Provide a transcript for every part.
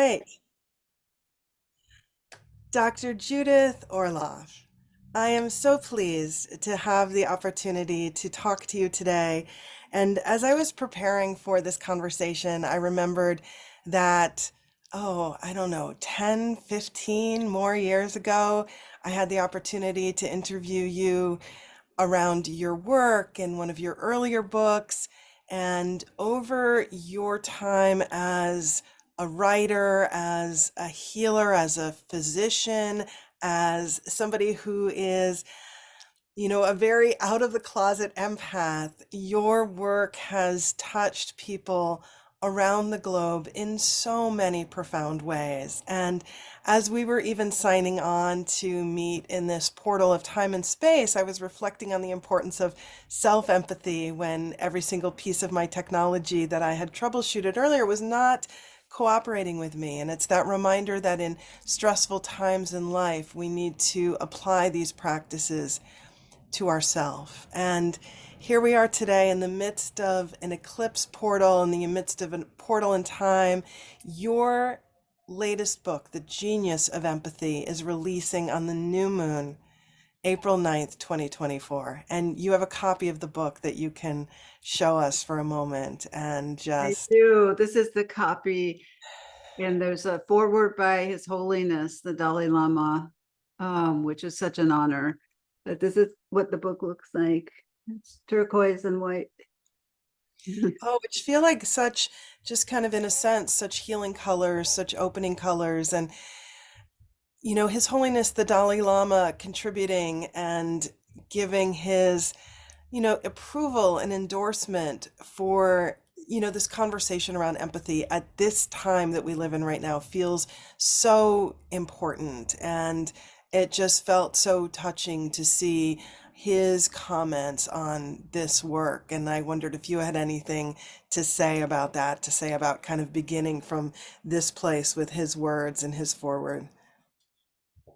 right. Dr. Judith Orloff, I am so pleased to have the opportunity to talk to you today. And as I was preparing for this conversation, I remembered that, I don't know, 10, 15 more years ago, I had the opportunity to interview you around your work in one of your earlier books and over your time as a writer, as a healer, as a physician, as somebody who is, a very out of the closet empath. Your work has touched people around the globe in so many profound ways. And as we were even signing on to meet in this portal of time and space, I was reflecting on the importance of self-empathy when every single piece of my technology that I had troubleshooted earlier was not cooperating with me. And it's that reminder that in stressful times in life, we need to apply these practices to ourself. And here we are today in the midst of an eclipse portal, in the midst of a portal in time. Your latest book, The Genius of Empathy, is releasing on the new moon, April 9th, 2024. And you have a copy of the book that you can show us for a moment and I just, do. This is the copy, and there's a foreword by His Holiness, the Dalai Lama, which is such an honor. But this is what the book looks like. It's turquoise and white. which feel like such, just kind of in a sense, such healing colors, such opening colors. And His Holiness the Dalai Lama contributing and giving his, approval and endorsement for, this conversation around empathy at this time that we live in right now feels so important. And it just felt so touching to see his comments on this work. And I wondered if you had anything to say about that, to say about kind of beginning from this place with his words and his forward.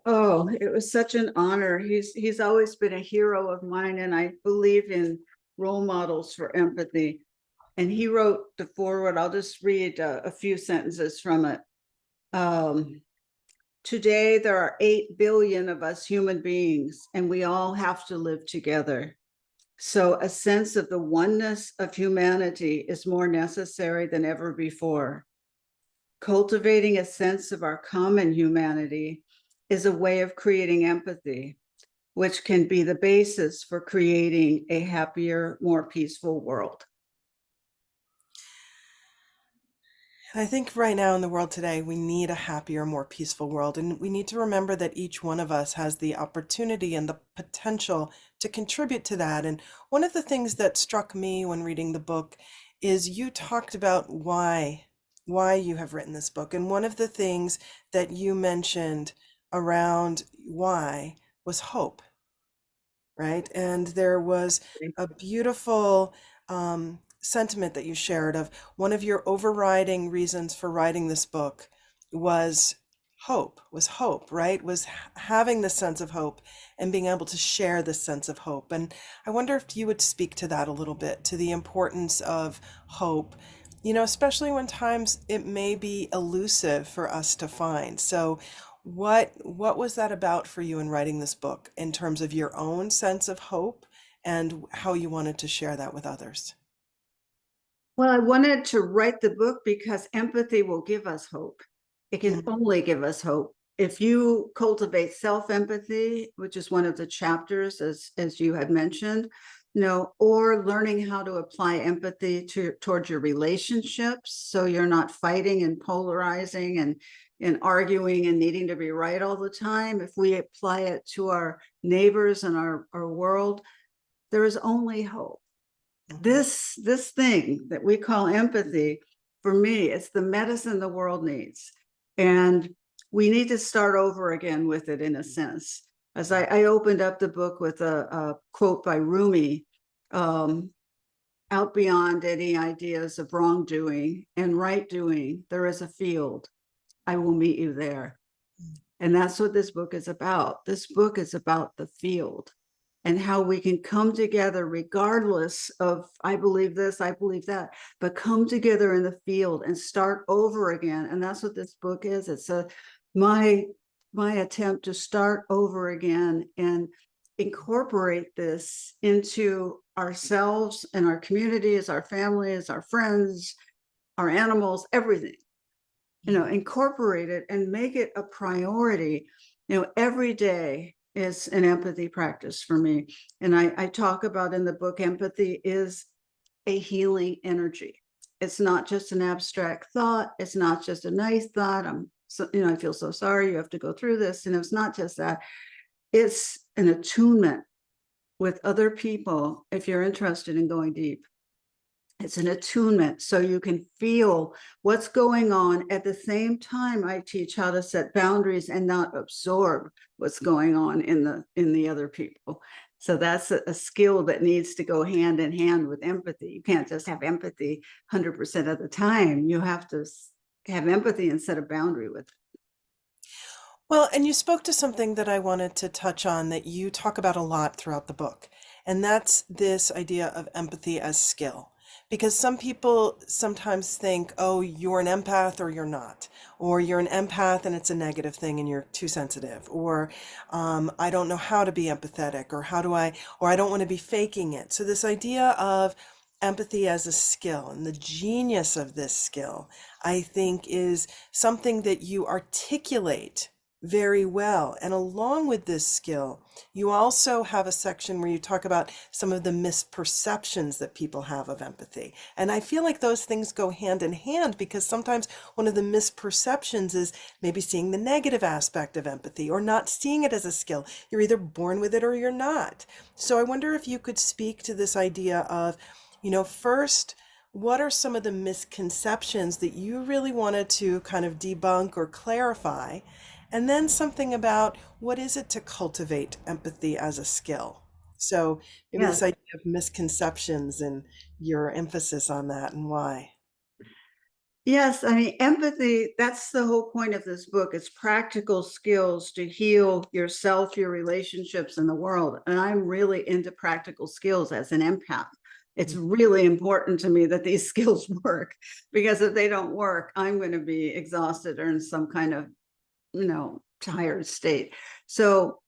Oh, it was such an honor. He's always been a hero of mine, and I believe in role models for empathy. And he wrote the foreword. I'll just read a few sentences from it. Um, Today, there are 8 billion of us human beings, and we all have to live together. So a sense of the oneness of humanity is more necessary than ever before. Cultivating a sense of our common humanity is a way of creating empathy, which can be the basis for creating a happier, more peaceful world. And I think right now in the world today, we need a happier, more peaceful world. And we need to remember that each one of us has the opportunity and the potential to contribute to that. And one of the things that struck me when reading the book is you talked about why you have written this book. And one of the things that you mentioned around why was hope, right? And there was a beautiful sentiment that you shared of one of your overriding reasons for writing this book was hope, right? Was having this sense of hope and being able to share this sense of hope. And I wonder if you would speak to that a little bit, to the importance of hope, especially when times it may be elusive for us to find. So what was that about for you in writing this book in terms of your own sense of hope and how you wanted to share that with others? Well, I wanted to write the book because empathy will give us hope. It can Mhm. only give us hope. If you cultivate self-empathy, which is one of the chapters, as you had mentioned, or learning how to apply empathy towards your relationships, so you're not fighting and polarizing and arguing and needing to be right all the time. If we apply it to our neighbors and our world, there is only hope. Mhm. This thing that we call empathy, for me, it's the medicine the world needs, and we need to start over again with it, in a sense. As I opened up the book with a quote by Rumi, um, out beyond any ideas of wrongdoing and right doing, there is a field. I will meet you there. And that's what this book is about. This book is about the field. and how we can come together regardless of, I believe this, I believe that, but come together in the field and start over again. And that's what this book is. It's my attempt to start over again and incorporate this into ourselves and our communities, our families, our friends, our animals, everything. Incorporate it and make it a priority. Every day is an empathy practice for me. And I talk about in the book, empathy is a healing energy. It's not just an abstract thought. It's not just a nice thought. I feel so sorry you have to go through this. And it's not just that. It's an attunement with other people if you're interested in going deep. It's an attunement so you can feel what's going on. At the same time, I teach how to set boundaries and not absorb what's going on in the other people. So that's a skill that needs to go hand in hand with empathy. You can't just have empathy 100% of the time. You have to have empathy and set a boundary with it. Well, and you spoke to something that I wanted to touch on that you talk about a lot throughout the book, and that's this idea of empathy as skill. Because some people sometimes think, oh, you're an empath or you're not, or you're an empath and it's a negative thing and you're too sensitive, or I don't know how to be empathetic, or I don't want to be faking it. So this idea of empathy as a skill and the genius of this skill, I think, is something that you articulate very well. And along with this skill, you also have a section where you talk about some of the misperceptions that people have of empathy. And I feel like those things go hand in hand, because sometimes one of the misperceptions is maybe seeing the negative aspect of empathy or not seeing it as a skill. You're either born with it or you're not. So I wonder if you could speak to this idea of, first, what are some of the misconceptions that you really wanted to kind of debunk or clarify? And then something about what is it to cultivate empathy as a skill? So maybe Yeah. this idea of misconceptions and your emphasis on that and why. Yes, I mean, empathy, that's the whole point of this book. It's practical skills to heal yourself, your relationships, and the world. And I'm really into practical skills as an empath. It's really important to me that these skills work, because if they don't work, I'm going to be exhausted or in some kind of, tired state. So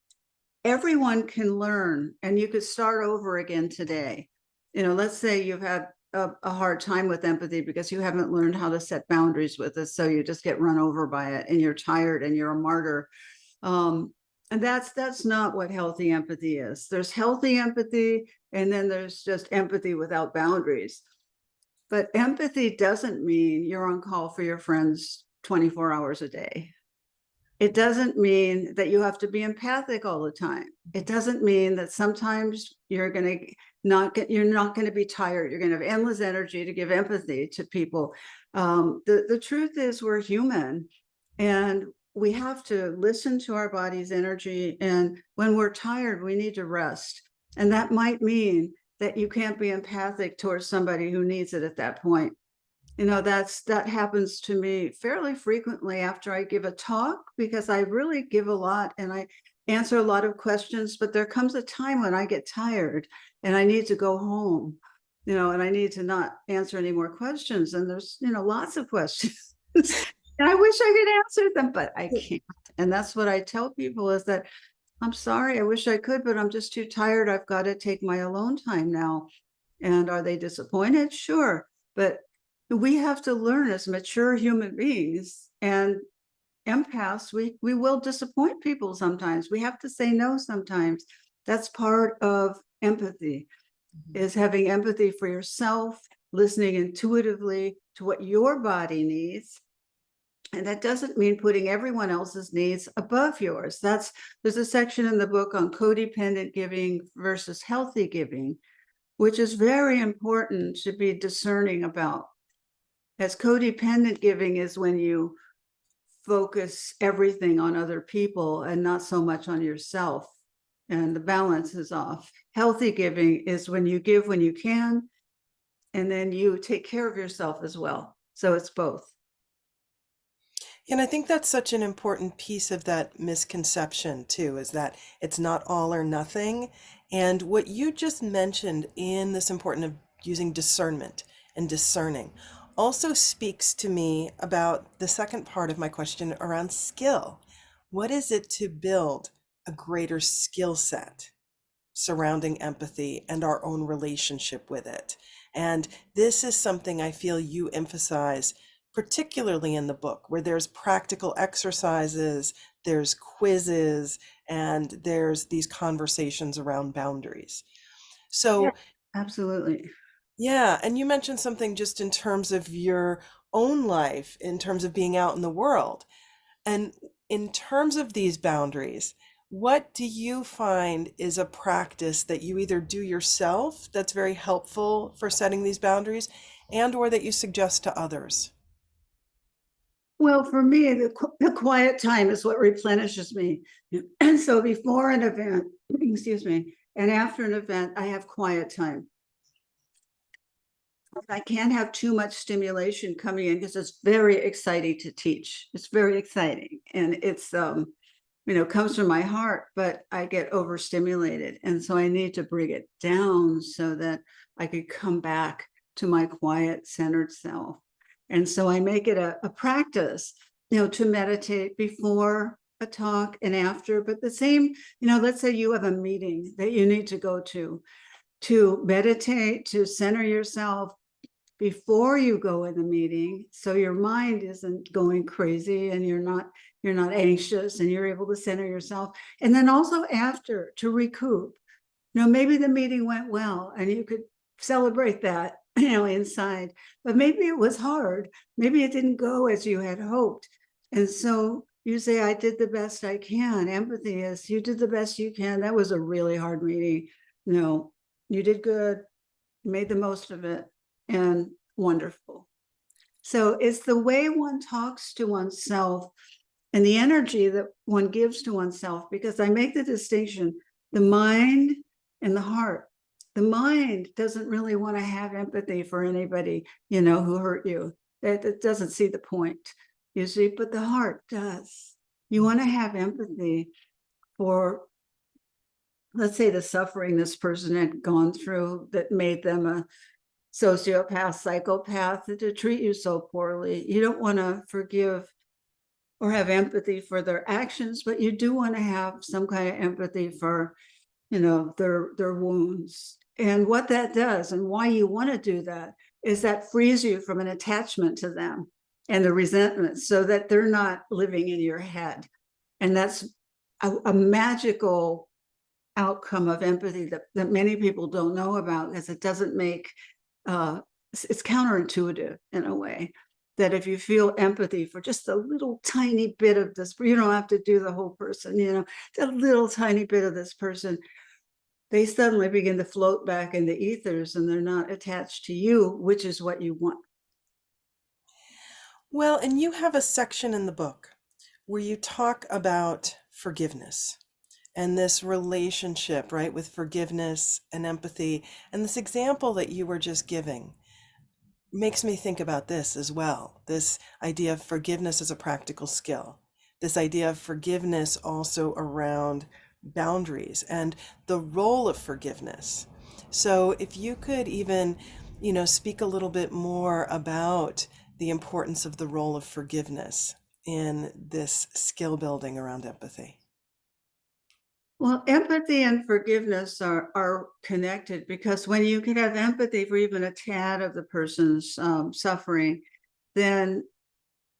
everyone can learn, and you could start over again today. Let's say you've had a hard time with empathy because you haven't learned how to set boundaries with it. So you just get run over by it and you're tired and you're a martyr. And that's not what healthy empathy is. There's healthy empathy, and then there's just empathy without boundaries. But empathy doesn't mean you're on call for your friends 24 hours a day. It doesn't mean that you have to be empathic all the time. It doesn't mean that sometimes you're not going to be tired. You're going to have endless energy to give empathy to people. The truth is, we're human, and we have to listen to our body's energy. And when we're tired, we need to rest. And that might mean that you can't be empathic towards somebody who needs it at that point. That happens to me fairly frequently after I give a talk, because I really give a lot and I answer a lot of questions, but there comes a time when I get tired and I need to go home, and I need to not answer any more questions. And there's, lots of questions. And I wish I could answer them, but I can't. And that's what I tell people, is that I'm sorry, I wish I could, but I'm just too tired. I've got to take my alone time now. And are they disappointed? Sure. But we have to learn as mature human beings, and empaths, we will disappoint people sometimes. We have to say no sometimes. That's part of empathy, is having empathy for yourself, listening intuitively to what your body needs. And that doesn't mean putting everyone else's needs above yours. There's a section in the book on codependent giving versus healthy giving, which is very important to be discerning about. As codependent giving is when you focus everything on other people and not so much on yourself, and the balance is off. Healthy giving is when you give when you can, and then you take care of yourself as well. So it's both. And I think that's such an important piece of that misconception too, is that it's not all or nothing. And what you just mentioned in this important of using discernment and discerning also speaks to me about the second part of my question around skill. What is it to build a greater skill set surrounding empathy and our own relationship with it? And this is something I feel you emphasize, particularly in the book, where there's practical exercises, there's quizzes, and there's these conversations around boundaries. Yeah, So, absolutely. yeah, and you mentioned something just in terms of your own life, in terms of being out in the world. And in terms of these boundaries, what do you find is a practice that you either do yourself that's very helpful for setting these boundaries and or that you suggest to others? Well, for me, the quiet time is what replenishes me. And so before an event, excuse me, and after an event, I have quiet time. I can't have too much stimulation coming in because it's very exciting to teach. It's very exciting. And it's comes from my heart, but I get overstimulated. And so I need to bring it down so that I could come back to my quiet, centered self. And so I make it a practice, to meditate before a talk and after. But the same, let's say you have a meeting that you need to go to meditate, to center yourself before you go in the meeting, so your mind isn't going crazy and you're not anxious and you're able to center yourself. And then also after, to recoup. Maybe the meeting went well and you could celebrate that, inside, but maybe it was hard. Maybe it didn't go as you had hoped. And so you say, I did the best I can. Empathy is, you did the best you can. That was a really hard meeting. No, you did good, made the most of it, and wonderful. So it's the way one talks to oneself and the energy that one gives to oneself, because I make the distinction, the mind and the heart. The mind doesn't really want to have empathy for anybody, who hurt you. It doesn't see the point, you see, but the heart does. You want to have empathy for, let's say, the suffering this person had gone through that made them a sociopath, psychopath, to treat you so poorly. You don't want to forgive or have empathy for their actions, but you do want to have some kind of empathy for, their wounds. And what that does and why you want to do that is that frees you from an attachment to them and the resentment, so that they're not living in your head. And that's a magical outcome of empathy that many people don't know about, because it doesn't make it's counterintuitive in a way, that if you feel empathy for just a little tiny bit of this, you don't have to do the whole person, a little tiny bit of this person, they suddenly begin to float back in the ethers and they're not attached to you, which is what you want. Well, and you have a section in the book where you talk about forgiveness and this relationship, right, with forgiveness and empathy. And this example that you were just giving makes me think about this as well. This idea of forgiveness as a practical skill. This idea of forgiveness also around boundaries and the role of forgiveness. So if you could even, speak a little bit more about the importance of the role of forgiveness in this skill building around empathy. Well, empathy and forgiveness are connected, because when you can have empathy for even a tad of the person's suffering, then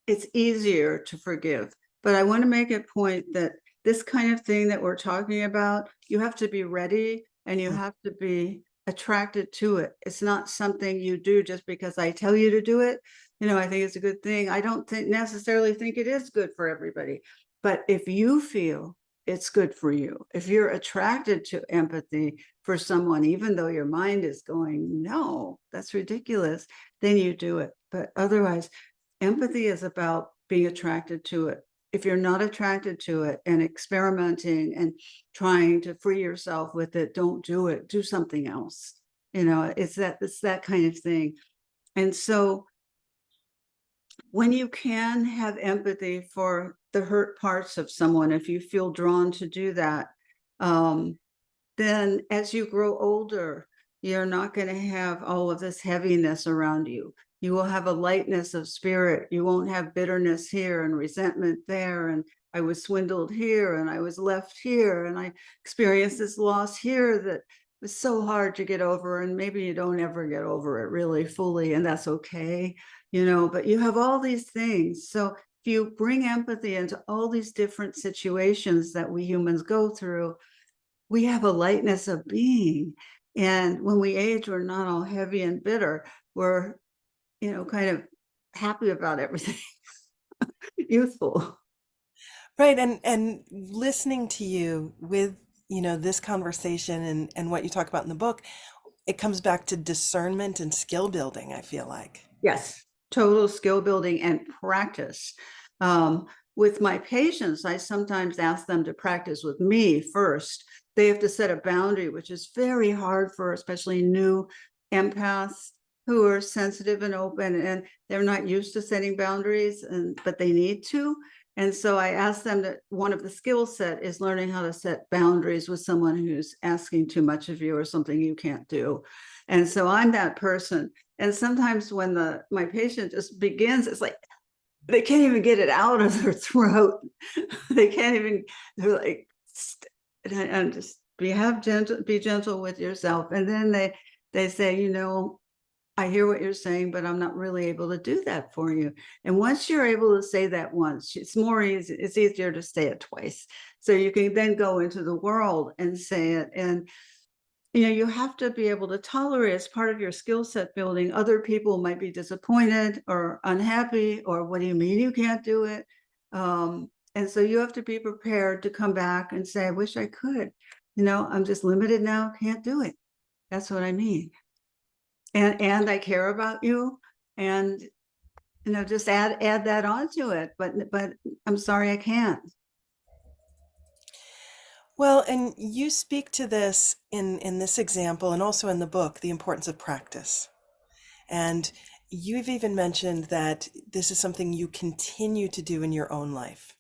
it's easier to forgive. But I want to make a point that this kind of thing that we're talking about, you have to be ready and you have to be attracted to it. It's not something you do just because I tell you to do it. I think it's a good thing. I don't necessarily think it is good for everybody. But if you feel it's good for you, if you're attracted to empathy for someone, even though your mind is going, no, that's ridiculous, then you do it. But otherwise, empathy is about being attracted to it. If you're not attracted to it and experimenting and trying to free yourself with it, don't do it. Do something else. It's that kind of thing. And so when you can have empathy for the hurt parts of someone, if you feel drawn to do that, then as you grow older, you're not going to have all of this heaviness around you. You will have a lightness of spirit. You won't have bitterness here and resentment there. And I was swindled here and I was left here and I experienced this loss here that was so hard to get over. And maybe you don't ever get over it really fully, and that's okay, but you have all these things. So if you bring empathy into all these different situations that we humans go through, we have a lightness of being. And when we age, we're not all heavy and bitter. We're, kind of happy about everything, youthful. Right. And listening to you with, this conversation and what you talk about in the book, it comes back to discernment and skill building, I feel like. Yes, total skill building and practice. With my patients, I sometimes ask them to practice with me first. They have to set a boundary, which is very hard for especially new empaths who are sensitive and open, and they're not used to setting boundaries, but they need to. And so I asked them that one of the skill set is learning how to set boundaries with someone who's asking too much of you or something you can't do. And so I'm that person. And sometimes when my patient just begins, it's like they can't even get it out of their throat. They can't even, they're like, and just be gentle with yourself. And then they say, I hear what you're saying, but I'm not really able to do that for you. And once you're able to say that once, it's easier to say it twice. So you can then go into the world and say it. And you have to be able to tolerate, as part of your skill set building. Other people might be disappointed or unhappy, or what do you mean you can't do it? And so you have to be prepared to come back and say, I wish I could, I'm just limited now, can't do it. That's what I mean. And I care about you, and just add that onto it. But I'm sorry, I can't. Well, and you speak to this in this example and also in the book, the importance of practice. And you've even mentioned that this is something you continue to do in your own life.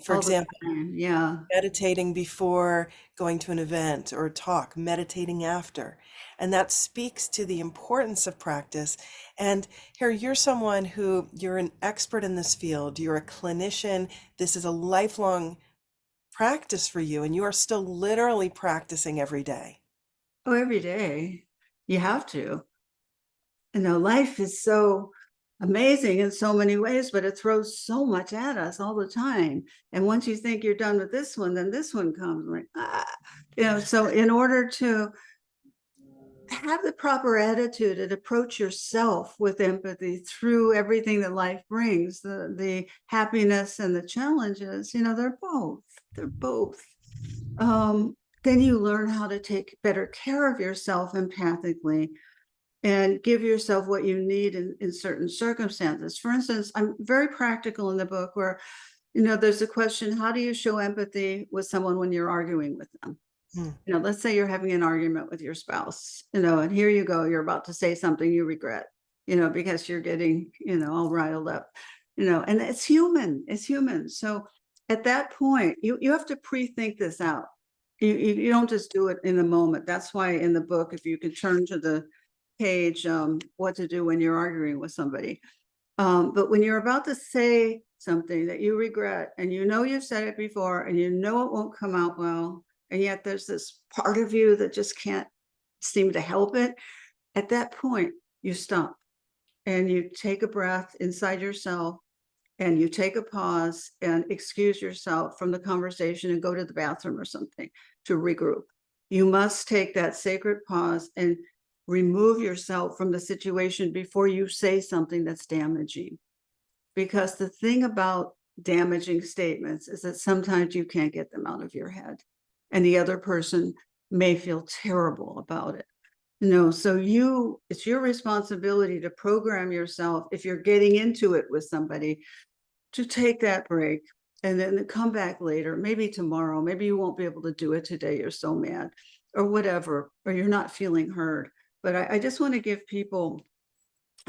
For All the example, time. Yeah. meditating before going to an event or a talk, meditating after. And that speaks to the importance of practice. And here, you're someone who, you're an expert in this field, you're a clinician. This is a lifelong practice for you, and you are still literally practicing every day. Oh, every day. You have to. Life is so amazing in so many ways, but it throws so much at us all the time. And once you think you're done with this one, then this one comes, like, so in order to have the proper attitude and approach yourself with empathy through everything that life brings, the happiness and the challenges, they're both. Then you learn how to take better care of yourself empathically and give yourself what you need in certain circumstances. For instance, I'm very practical in the book where, there's a question, how do you show empathy with someone when you're arguing with them? Hmm. Let's say you're having an argument with your spouse, and here you go, you're about to say something you regret, because you're getting, all riled up, and it's human. So at that point, you have to pre-think this out. You don't just do it in the moment. That's why in the book, if you can turn to the page, what to do when you're arguing with somebody. But when you're about to say something that you regret, and you've said it before, and it won't come out well, and yet there's this part of you that just can't seem to help it, at that point, you stop and you take a breath inside yourself, and you take a pause and excuse yourself from the conversation and go to the bathroom or something to regroup. You must take that sacred pause and remove yourself from the situation before you say something that's damaging. Because the thing about damaging statements is that sometimes you can't get them out of your head, and the other person may feel terrible about it. So it's your responsibility to program yourself, if you're getting into it with somebody, to take that break and then come back later, maybe tomorrow. Maybe you won't be able to do it today, you're so mad or whatever, or you're not feeling heard. But I just want to give people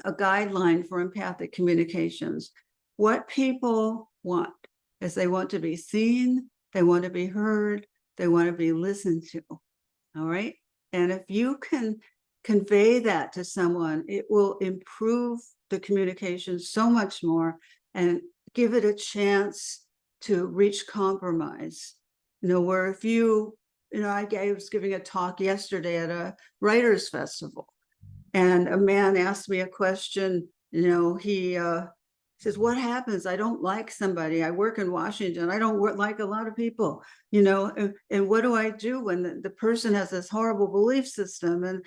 a guideline for empathic communications. What people want is they want to be seen, they want to be heard, they want to be listened to. All right. And if you can convey that to someone, it will improve the communication so much more and give it a chance to reach compromise. Where if I was giving a talk yesterday at a writers' festival, and a man asked me a question. He says, what happens? I don't like somebody. I work in Washington. I don't like a lot of people, and what do I do when the person has this horrible belief system? And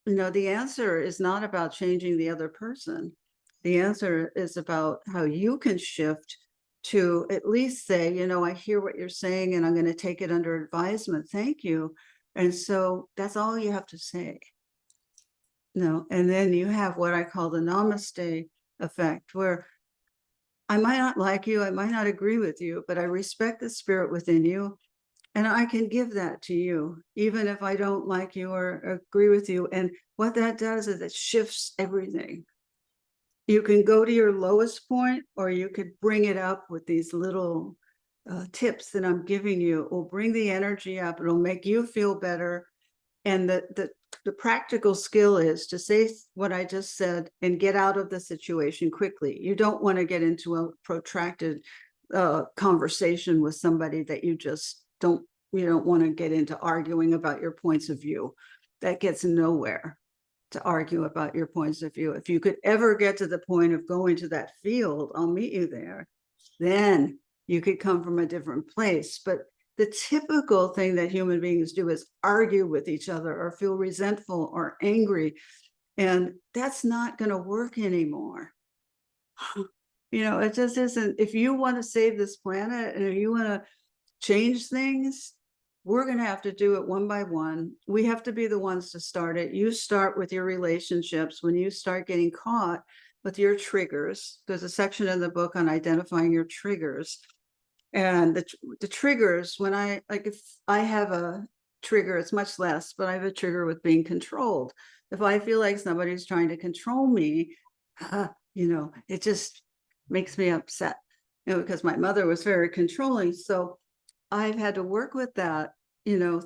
the answer is not about changing the other person. The answer is about how you can shift to at least say, I hear what you're saying and I'm going to take it under advisement. Thank you. And so that's all you have to say. And then you have what I call the namaste effect, where I might not like you, I might not agree with you, but I respect the spirit within you, and I can give that to you, even if I don't like you or agree with you. And what that does is it shifts everything. You can go to your lowest point, or you could bring it up with these little tips that I'm giving you. It will bring the energy up. It'll make you feel better. And the practical skill is to say what I just said and get out of the situation quickly. You don't want to get into a protracted conversation with somebody that you don't want to get into arguing about your points of view. That gets nowhere, to argue about your points of view. If you could ever get to the point of going to that field, I'll meet you there. Then you could come from a different place. But the typical thing that human beings do is argue with each other or feel resentful or angry. And that's not going to work anymore. It just isn't. If you want to save this planet and if you want to change things, we're going to have to do it one by one. We have to be the ones to start it. You start with your relationships. When you start getting caught with your triggers, there's a section in the book on identifying your triggers. And the triggers, if I have a trigger, it's much less, but I have a trigger with being controlled. If I feel like somebody's trying to control me, it just makes me upset, because my mother was very controlling. So I've had to work with that,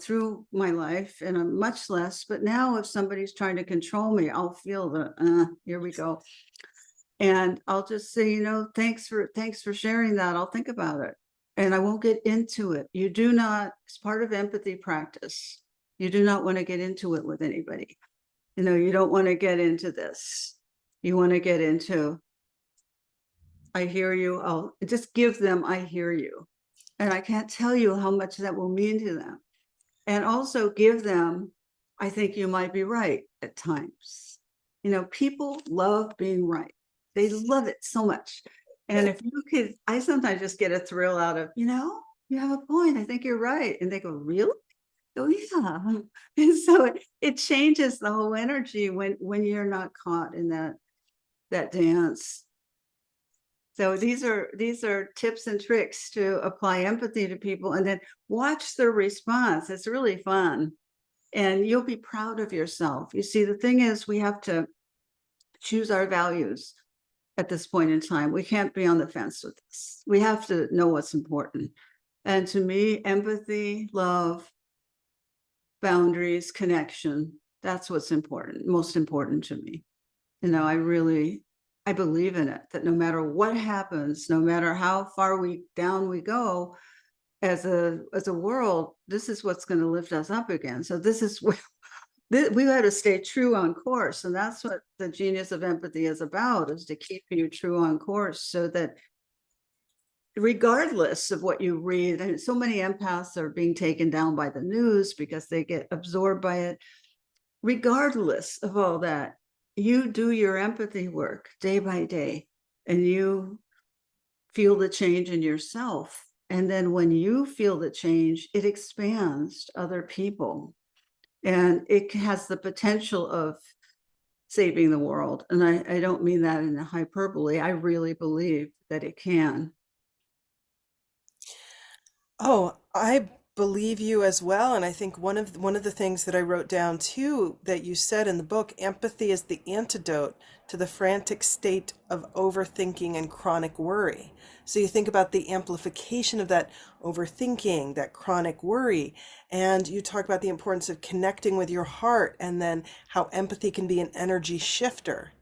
through my life, and I'm much less. But now if somebody's trying to control me, I'll feel here we go. And I'll just say, thanks for sharing that. I'll think about it. And I won't get into it. You do not, it's part of empathy practice. You do not want to get into it with anybody. You don't want to get into this. You want to get into, I hear you. I'll just give them, I hear you. And I can't tell you how much that will mean to them. And also give them, I think you might be right at times. People love being right. They love it so much. And if you could, I sometimes just get a thrill out of, you have a point. I think you're right. And they go, really? Oh, yeah. And so it changes the whole energy when you're not caught in that dance. So these are tips and tricks to apply empathy to people, and then watch their response. It's really fun. And you'll be proud of yourself. You see, the thing is, we have to choose our values at this point in time. We can't be on the fence with this. We have to know what's important. And to me, empathy, love, boundaries, connection, that's what's important, most important to me. I believe in it, that no matter what happens, no matter how far down we go as a world, this is what's going to lift us up again. So this is where we got to stay true on course. And that's what the genius of empathy is about, is to keep you true on course, so that regardless of what you read, and so many empaths are being taken down by the news because they get absorbed by it. Regardless of all that, you do your empathy work day by day, and you feel the change in yourself. And then when you feel the change, it expands to other people. And it has the potential of saving the world. And I don't mean that in a hyperbole. I really believe that it can. Oh, I believe you as well. And I think one of the things that I wrote down too that you said in the book, empathy is the antidote to the frantic state of overthinking and chronic worry. So you think about the amplification of that overthinking, that chronic worry, and you talk about the importance of connecting with your heart, and then how empathy can be an energy shifter,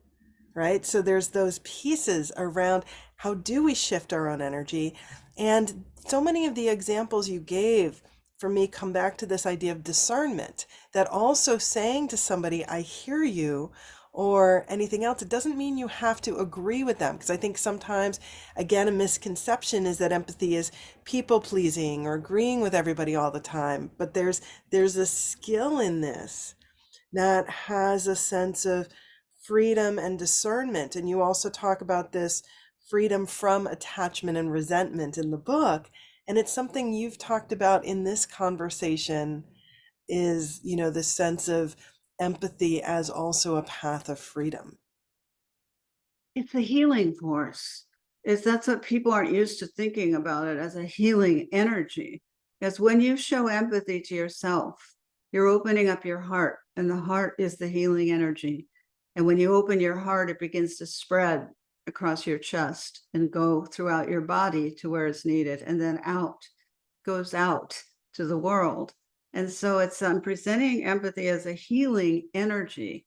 right? So there's those pieces around how do we shift our own energy. And so many of the examples you gave for me come back to this idea of discernment, that also saying to somebody, I hear you, or anything else, it doesn't mean you have to agree with them. Because I think sometimes, again, a misconception is that empathy is people pleasing or agreeing with everybody all the time. But there's a skill in this that has a sense of freedom and discernment. And you also talk about this freedom from attachment and resentment in the book. And it's something you've talked about in this conversation is, the sense of empathy as also a path of freedom. It's a healing force. That's what people aren't used to thinking about it as a healing energy. Because when you show empathy to yourself, you're opening up your heart, and the heart is the healing energy. And when you open your heart, it begins to spread across your chest and go throughout your body to where it's needed, and then goes out to the world. And so it's presenting empathy as a healing energy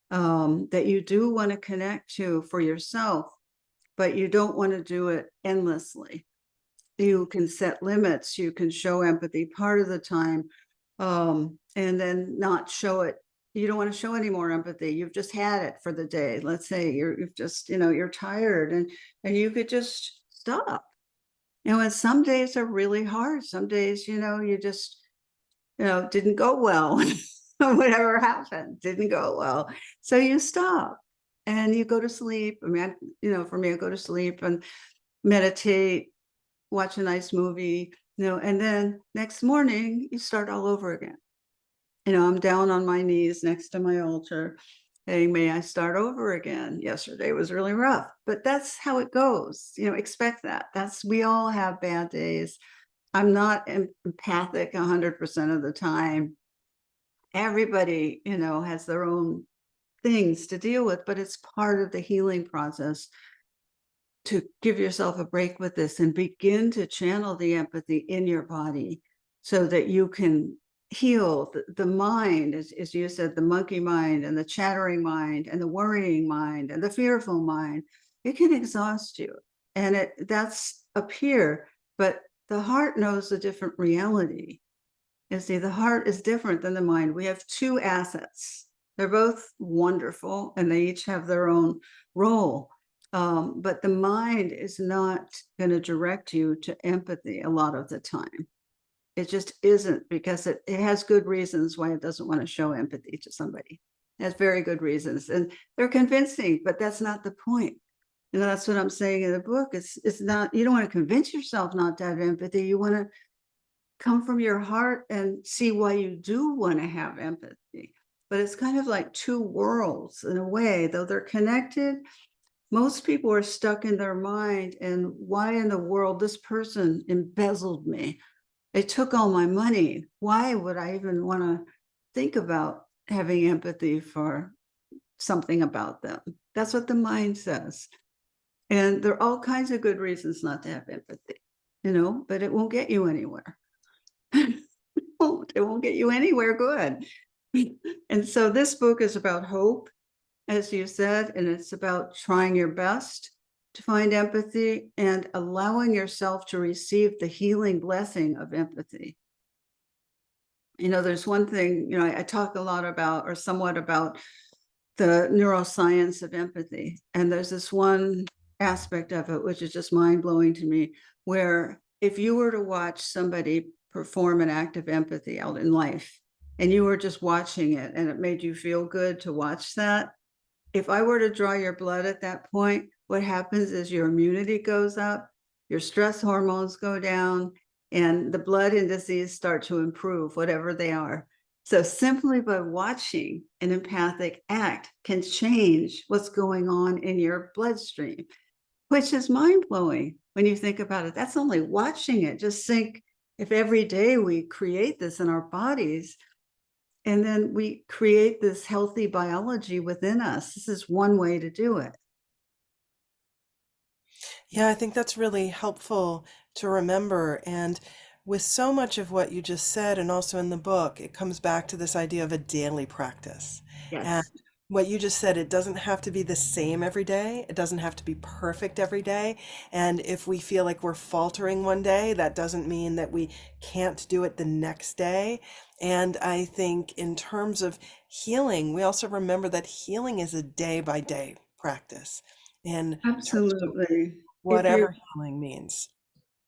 that you do want to connect to for yourself, but you don't want to do it endlessly. You can set limits, you can show empathy part of the time, and then not show it. You don't want to show any more empathy. You've just had it for the day. Let's say you've just, you're tired, and you could just stop. And some days are really hard. Some days, you just, didn't go well. Whatever happened didn't go well. So you stop and you go to sleep. I mean, for me, I go to sleep and meditate, watch a nice movie, and then next morning you start all over again. I'm down on my knees next to my altar saying, may I start over again? Yesterday was really rough, but that's how it goes. Expect that. We all have bad days. I'm not empathic 100% of the time. Everybody, has their own things to deal with, but it's part of the healing process to give yourself a break with this and begin to channel the empathy in your body so that you can heal the mind, as you said, the monkey mind and the chattering mind and the worrying mind and the fearful mind. It can exhaust you, and that's up here, but the heart knows a different reality. You see, the heart is different than the mind. We have two assets. They're both wonderful, and they each have their own role. But the mind is not going to direct you to empathy a lot of the time. It just isn't, because it has good reasons why it doesn't want to show empathy to somebody. It has very good reasons, and they're convincing, but that's not the point. That's what I'm saying in the book. It's not, you don't want to convince yourself not to have empathy. You want to come from your heart and see why you do want to have empathy. But it's kind of like two worlds in a way, though they're connected. Most people are stuck in their mind, and why in the world this person embezzled me? They took all my money. Why would I even want to think about having empathy for something about them? That's what the mind says. And there are all kinds of good reasons not to have empathy, but it won't get you anywhere. It won't get you anywhere good. And so this book is about hope, as you said, and it's about trying your best to find empathy and allowing yourself to receive the healing blessing of empathy. There's one thing, I talk a lot about, or somewhat about, the neuroscience of empathy. And there's this one aspect of it, which is just mind-blowing to me, where if you were to watch somebody perform an act of empathy out in life, and you were just watching it, and it made you feel good to watch that, if I were to draw your blood at that point, what happens is your immunity goes up, your stress hormones go down, and the blood indices start to improve, whatever they are. So simply by watching an empathic act can change what's going on in your bloodstream, which is mind-blowing when you think about it. That's only watching it. Just think if every day we create this in our bodies, and then we create this healthy biology within us, this is one way to do it. Yeah, I think that's really helpful to remember. And with so much of what you just said, and also in the book, it comes back to this idea of a daily practice. And Yes, what you just said, it doesn't have to be the same every day. It doesn't have to be perfect every day. And if we feel like we're faltering one day, that doesn't mean that we can't do it the next day. And I think in terms of healing, we also remember that healing is a day by day practice in terms of absolutely. If you're whatever healing means.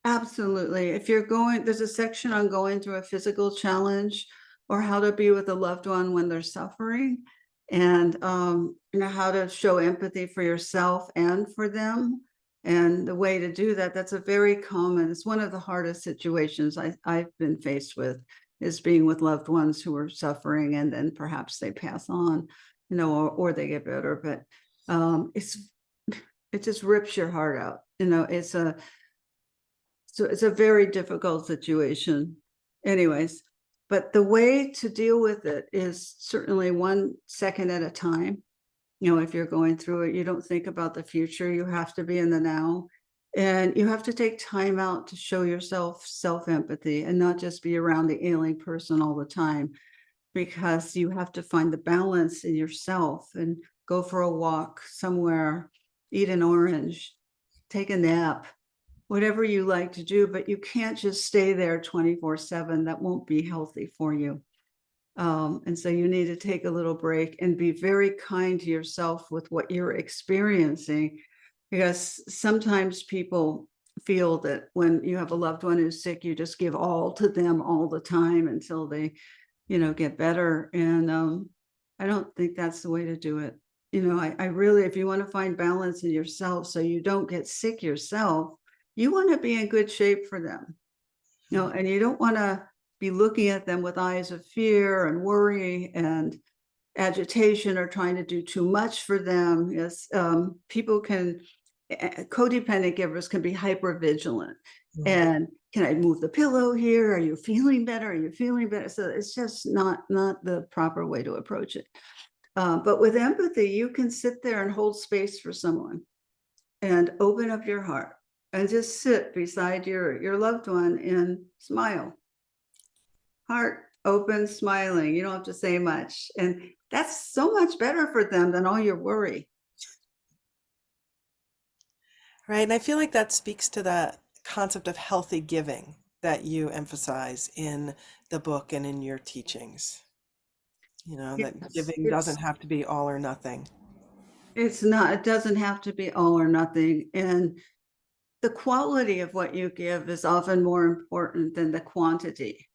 Absolutely. If you're going, there's a section on going through a physical challenge or how to be with a loved one when they're suffering, and how to show empathy for yourself and for them. And the way to do that, that's a very common, it's one of the hardest situations I've been faced with, is being with loved ones who are suffering and then perhaps they pass on, or they get better. But it just rips your heart out. It's a very difficult situation. Anyways, but the way to deal with it is certainly 1 second at a time. If you're going through it, you don't think about the future. You have to be in the now. And you have to take time out to show yourself self-empathy and not just be around the ailing person all the time, because you have to find the balance in yourself and go for a walk somewhere, eat an orange, take a nap, whatever you like to do, but you can't just stay there 24/7. That won't be healthy for you. And so you need to take a little break and be very kind to yourself with what you're experiencing, because sometimes people feel that when you have a loved one who's sick, you just give all to them all the time until they, get better. And I don't think that's the way to do it. I really, if you want to find balance in yourself so you don't get sick yourself, you want to be in good shape for them. And you don't want to be looking at them with eyes of fear and worry and agitation, or trying to do too much for them. Yes, people can, codependent givers can be hyper vigilant. Mm. And can I move the pillow here? Are you feeling better? Are you feeling better? So it's just not the proper way to approach it. But with empathy, you can sit there and hold space for someone and open up your heart and just sit beside your loved one and smile. Heart open, smiling. You don't have to say much. And that's so much better for them than all your worry. Right. And I feel like that speaks to that concept of healthy giving that you emphasize in the book and in your teachings. That Yes, giving doesn't have to be all or nothing. it's not, it doesn't have to be all or nothing. And the quality of what you give is often more important than the quantity.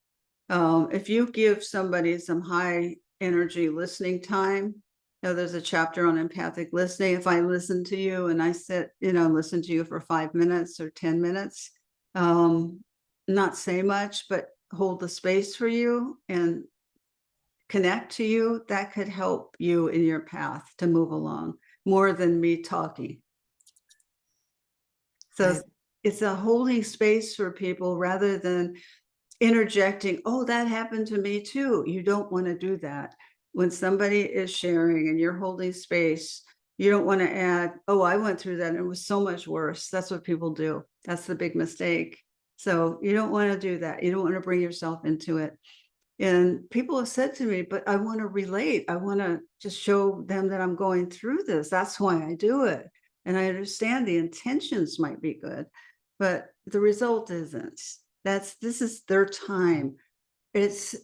If you give somebody some high energy listening time, there's a chapter on empathic listening. If I listen to you and I sit, listen to you for 5 minutes or 10 minutes, not say much, but hold the space for you and connect to you, that could help you in your path to move along more than me talking. So Right. it's a holding space for people rather than interjecting, oh, that happened to me too. You don't want to do that. When somebody is sharing and you're holding space, you don't want to add, oh, I went through that and it was so much worse. That's what people do. That's the big mistake. So you don't want to do that. You don't want to bring yourself into it. And people have said to me, but I want to relate. I want to just show them that I'm going through this. That's why I do it. And I understand the intentions might be good, but the result isn't. This is their time. It's,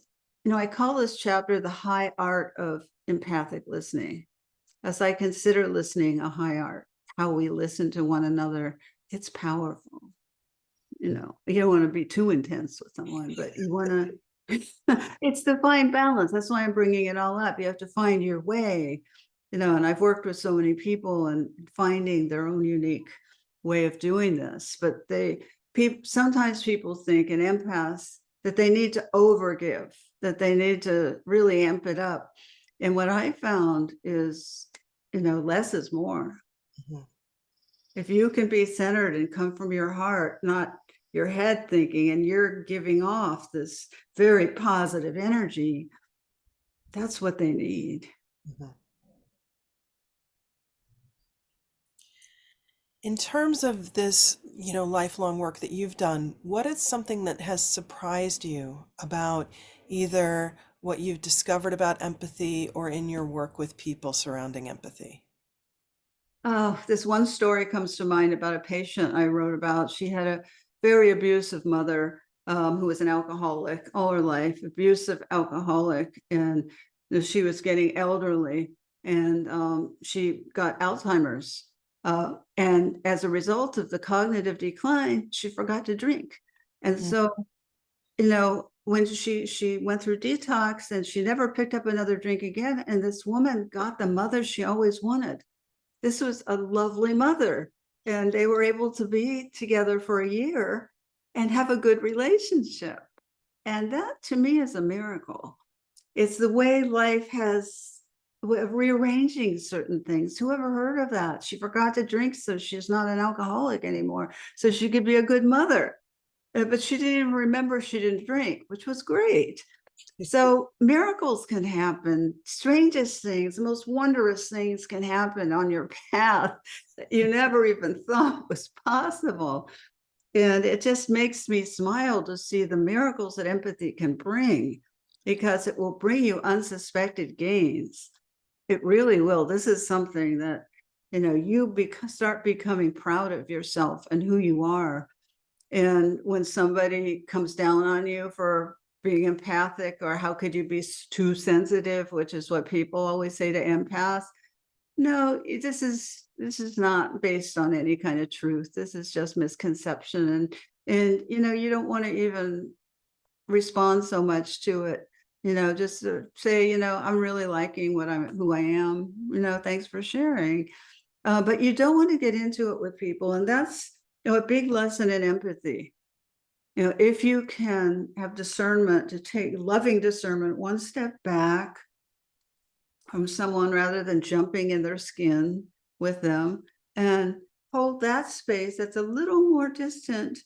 I call this chapter the high art of empathic listening, as I consider listening a high art, how we listen to one another. It's powerful. You don't want to be too intense with someone, but you want to, it's the fine balance. That's why I'm bringing it all up. You have to find your way, and I've worked with so many people and finding their own unique way of doing this. But sometimes people think in empaths that they need to overgive, that they need to really amp it up. And what I found is, less is more. Mhm. If you can be centered and come from your heart, not your head thinking, and you're giving off this very positive energy. That's what they need. Mhm. In terms of this, lifelong work that you've done, what is something that has surprised you about either what you've discovered about empathy or in your work with people surrounding empathy? Oh, this one story comes to mind about a patient I wrote about. She had a very abusive mother, who was an alcoholic all her life, abusive alcoholic. And she was getting elderly, and she got Alzheimer's. And as a result of the cognitive decline, she forgot to drink. And Mm. so, when she went through detox, and she never picked up another drink again, and this woman got the mother she always wanted. This was a lovely mother, and they were able to be together for a year and have a good relationship. And that to me is a miracle. It's the way life has rearranging certain things. Who ever heard of that? She forgot to drink, so she's not an alcoholic anymore, so she could be a good mother. But she didn't even remember she didn't drink, which was great. So miracles can happen. Strangest things, the most wondrous things can happen on your path that you never even thought was possible. And it just makes me smile to see the miracles that empathy can bring, because it will bring you unsuspected gains. It really will. This is something that, you start becoming proud of yourself and who you are. And when somebody comes down on you for being empathic, or how could you be too sensitive, which is what people always say to empaths. No, this is not based on any kind of truth. This is just misconception. And you don't want to even respond so much to it. Just to say, I'm really liking who I am. Thanks for sharing. But you don't want to get into it with people. And that's, a big lesson in empathy. If you can have discernment, to take loving discernment one step back from someone rather than jumping in their skin with them, and hold that space that's a little more distant,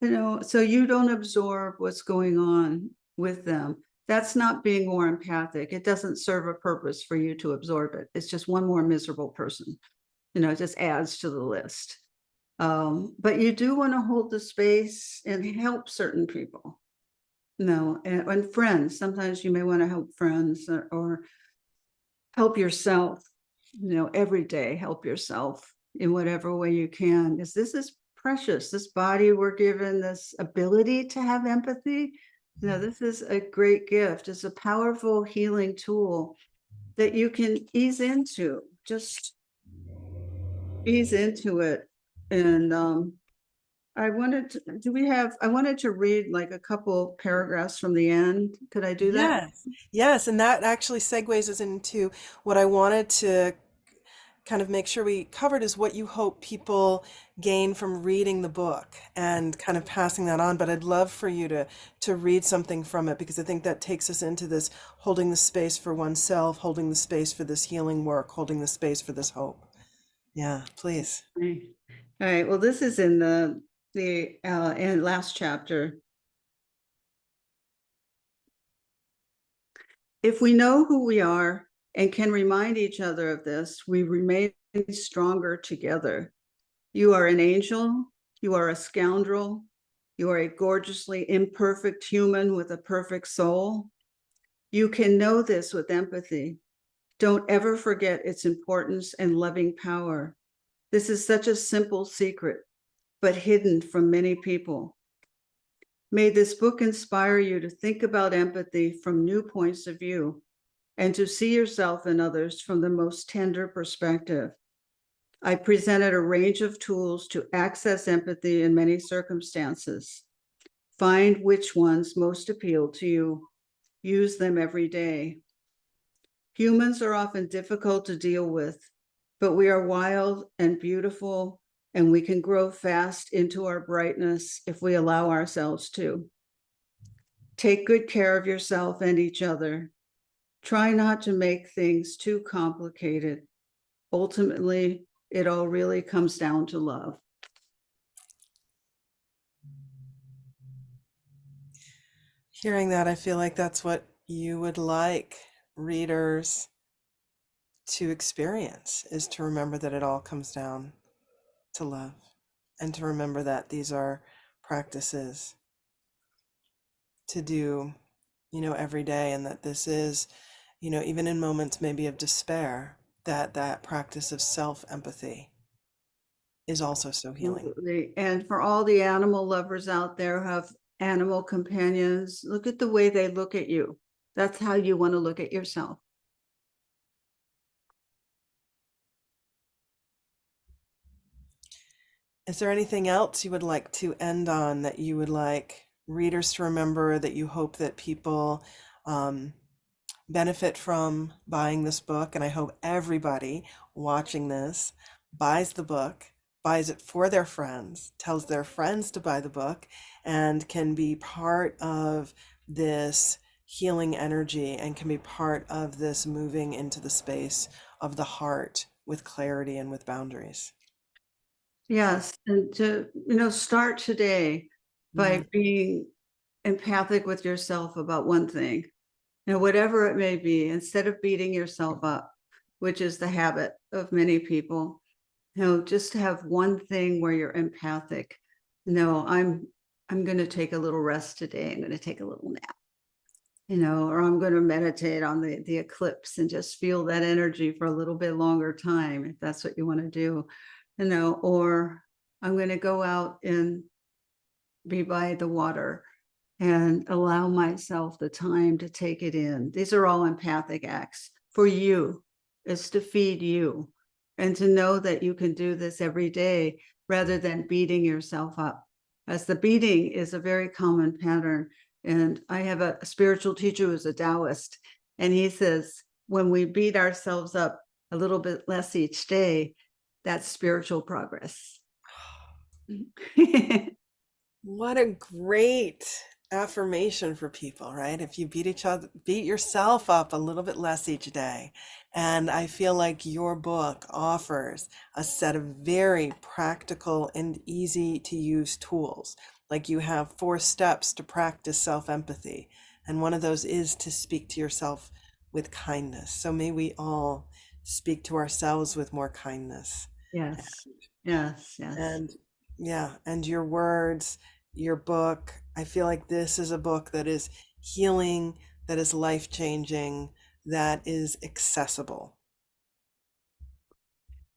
so you don't absorb what's going on with them. That's not being more empathic. It doesn't serve a purpose for you to absorb it. It's just one more miserable person. It just adds to the list. But you do want to hold the space and help certain people. And friends. Sometimes you may want to help friends, or help yourself. Every day, help yourself in whatever way you can, because this is precious. This body we're given, this ability to have empathy. This is a great gift. It's a powerful healing tool that you can ease into. Just ease into it. And I wanted to read like a couple paragraphs from the end. Could I do that? Yes, yes, and that actually segues us into what I wanted to kind of make sure we covered is what you hope people gain from reading the book and kind of passing that on. But I'd love for you to read something from it, because I think that takes us into this holding the space for oneself, holding the space for this healing work, holding the space for this hope. Yeah, please. Right. All right. Well, this is in the last chapter. If we know who we are and can remind each other of this, we remain stronger together. You are an angel. You are a scoundrel. You are a gorgeously imperfect human with a perfect soul. You can know this with empathy. Don't ever forget its importance and loving power. This is such a simple secret, but hidden from many people. May this book inspire you to think about empathy from new points of view, and to see yourself and others from the most tender perspective. I presented a range of tools to access empathy in many circumstances. Find which ones most appeal to you. Use them every day. Humans are often difficult to deal with, but we are wild and beautiful, and we can grow fast into our brightness if we allow ourselves to. Take good care of yourself and each other. Try not to make things too complicated. Ultimately, it all really comes down to love. Hearing that, I feel like that's what you would like readers to experience, is to remember that it all comes down to love, and to remember that these are practices to do, every day, and that this is, even in moments maybe of despair, that practice of self-empathy is also so healing. Absolutely. And for all the animal lovers out there who have animal companions, look at the way they look at you. That's how you want to look at yourself. Is there anything else you would like to end on, that you would like readers to remember, that you hope that people um, benefit from buying this book? And I hope everybody watching this buys the book, buys it for their friends, tells their friends to buy the book, and can be part of this healing energy, and can be part of this moving into the space of the heart with clarity and with boundaries. Yes. And to, start today by Mm. being empathic with yourself about one thing, whatever it may be, instead of beating yourself up, which is the habit of many people, just to have one thing where you're empathic. No, I'm going to take a little rest today. I'm going to take a little nap, or I'm going to meditate on the eclipse and just feel that energy for a little bit longer time, if that's what you want to do, or I'm going to go out and be by the water and allow myself the time to take it in. These are all empathic acts for you. It's to feed you, and to know that you can do this every day rather than beating yourself up, as the beating is a very common pattern. And I have a spiritual teacher who's a Taoist, and he says, when we beat ourselves up a little bit less each day, that's spiritual progress. What a great affirmation for people, right? If you beat yourself up a little bit less each day. And I feel like your book offers a set of very practical and easy to use tools. Like, you have 4 steps to practice self-empathy. And one of those is to speak to yourself with kindness. So may we all speak to ourselves with more kindness. Yes, yes, yes. And yeah, and your words, your book, I feel like this is a book that is healing, that is life-changing, that is accessible.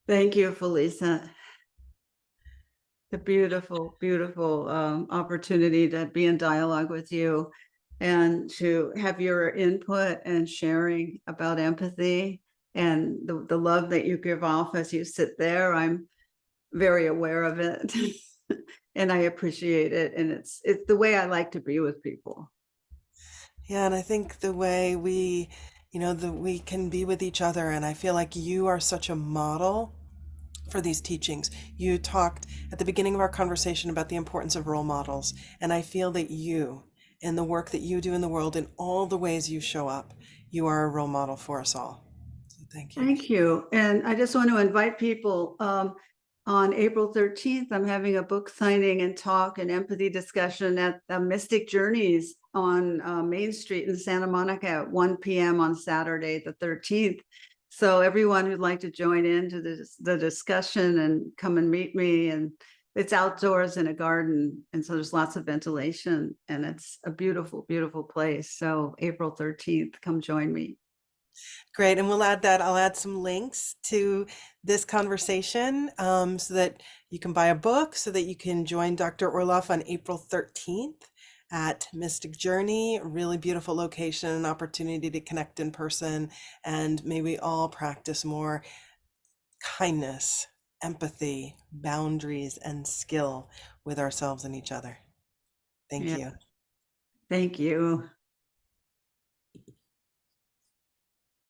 Thank you, Felisa. The beautiful, beautiful opportunity to be in dialogue with you and to have your input and sharing about empathy and the love that you give off as you sit there. I'm very aware of it and I appreciate it. And it's the way I like to be with people. Yeah, and I think the way we, that we can be with each other, and I feel like you are such a model for these teachings. You talked at the beginning of our conversation about the importance of role models, and I feel that you, in the work that you do in the world, in all the ways you show up, you are a role model for us all. So thank you. Thank you. And I just want to invite people, on April 13th, I'm having a book signing and talk and empathy discussion at Mystic Journeys on Main Street in Santa Monica at 1 p.m. on Saturday, the 13th. So everyone who'd like to join into the discussion and come and meet me, and it's outdoors in a garden. And so there's lots of ventilation and it's a beautiful, beautiful place. So April 13th, come join me. Great. And we'll add that. I'll add some links to this conversation, so that you can buy a book, so that you can join Dr. Orloff on April 13th at Mystic Journey. A really beautiful location, an opportunity to connect in person. And may we all practice more kindness, empathy, boundaries, and skill with ourselves and each other. Thank Yeah. you. Thank you.